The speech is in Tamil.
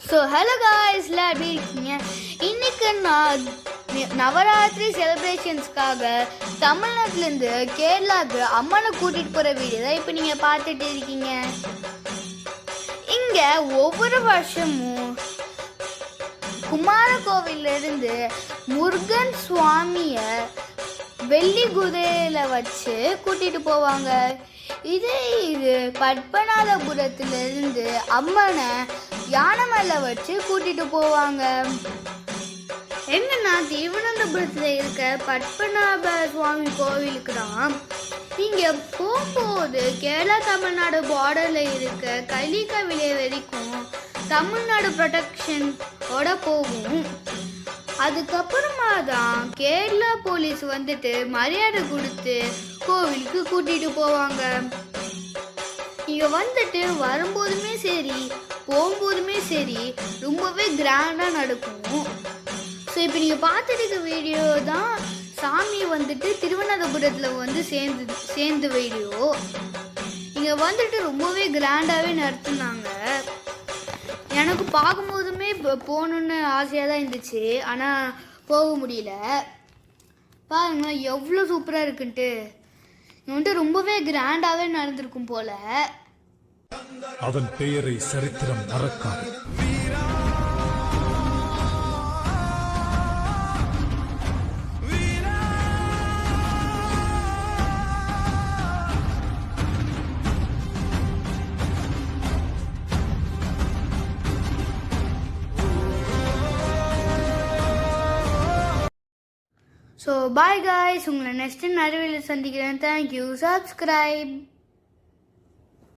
ஸோ ஹலோ காய்ஸ் எப்படி இருக்கீங்க? இன்னைக்கு நான் நவராத்திரி செலிப்ரேஷன்ஸ்க்காக தமிழ்நாட்டிலேருந்து கேரளாவுக்கு அம்மனை கூட்டிகிட்டு போகிற வீடியோ தான் இப்போ நீங்கள் பார்த்துட்டு இருக்கீங்க. இங்கே ஒவ்வொரு வருஷமும் குமார கோவிலிருந்து முருகன் சுவாமியை வெள்ளி குதிரையில் வச்சு கூட்டிகிட்டு போவாங்க. இது பத்மநாபபுரத்திலிருந்து அம்மனை யானை மேலே வச்சு கூட்டிகிட்டு போவாங்க. என்னன்னா திருவனந்தபுரத்தில் இருக்க பத்மநாப சுவாமி கோவிலுக்கு தான் இங்கே போகும்போது கேரளா தமிழ்நாடு பார்டரில் இருக்க கலிகவிலை வரைக்கும் தமிழ்நாடு ப்ரொடெக்ஷனோட போகும். அதுக்கப்புறமா தான் கேரளா போலீஸ் வந்துட்டு மரியாதை கொடுத்து கோவிலுக்கு கூட்டிகிட்டு போவாங்க. இங்கே வந்துட்டு வரும்போதுமே சரி போகும்போதுமே சரி ரொம்பவே கிராண்டாக நடக்கும். ஸோ இப்போ நீங்கள் பார்த்துட்டு இருக்க வீடியோ தான் சாமி வந்துட்டு திருவனந்தபுரத்தில் வந்து சேர்ந்த வீடியோ. இங்கே வந்துட்டு ரொம்பவே கிராண்டாகவே நடத்துனாங்க. எனக்கு பார்க்கும்போதுமே போகணுன்னு ஆசையாக தான் இருந்துச்சு, ஆனால் போக முடியல. பாருங்க எவ்வளோ சூப்பராக இருக்குன்ட்டு. இங்கே வந்துட்டு ரொம்பவே கிராண்டாகவே நடந்திருக்கும் போல. அவன் பெயரை சரித்திரம் மறக்காது. ஸோ பாய் காய்ஸ், உங்களை நெக்ஸ்ட் நிறைய சந்திக்கிறேன். தேங்க்யூ. சப்ஸ்கிரைப்.